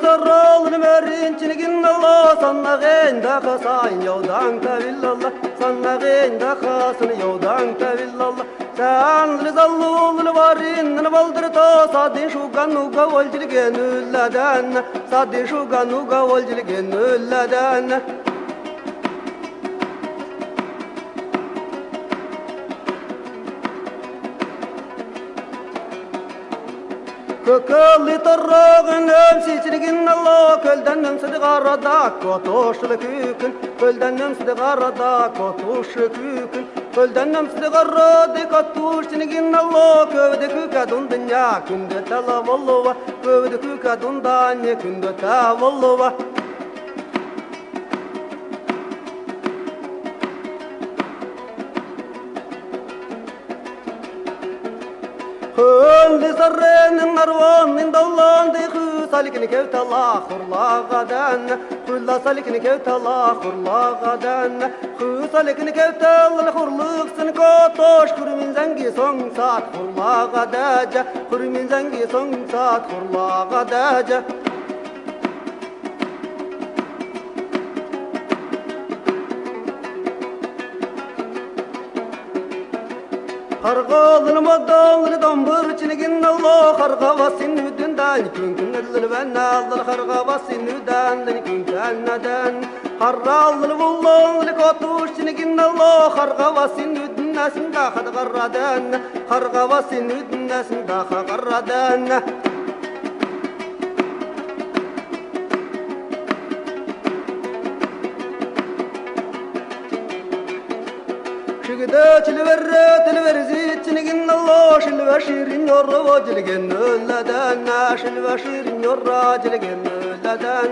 sarralını merinçinigin Allah sanna genda kasayn yoldan tavillallah sanna genda kasını yoldan tavillallah sen rizallul varin baldır ta sadin şu ganuga volcilgen ülladan sadin şu ganuga volcilgen ülladan Kökölli torrağın ömsizligin Allah kölden ömsidi garada kotoşlu kükün kölden ömsidi garada kotoşlu kükün kölden ömsidi garada kotoşligin Allah kövde kükadun dünya künde tala valluva kövde kükadun danya künde ta valluva Hölli sarrenin arvanın dallandı salikini kevtala hurla gadan Hülla salikini kevtala hurla gadan salikini kevtala hurluksın kotoş Kurmin zengi son saat hurla gadaca Kurmin zengi son saat hurla gadaca Hargalını madalını dambır çinigin Allah harga vasin müdünden Künkün ellini ben alır harga vasin müdenden Künkün neden Harralını bullanını kotuş çinigin Allah harga vasin müdünnesin daha da garraden Harga vasin müdünnesin daha garraden Şigide tilverzi çinigin Allah şilve şirin yorra vacilgen ölleden şilve şirin yorra cilgen ölleden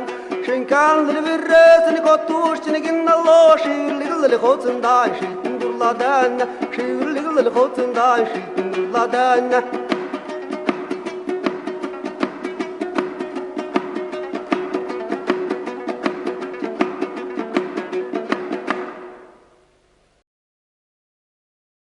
Şinkan tilverresini kotuş çinigin Allah şiirli gızlı kotundan şiltin durladan şiirli gızlı kotundan şiltin durladan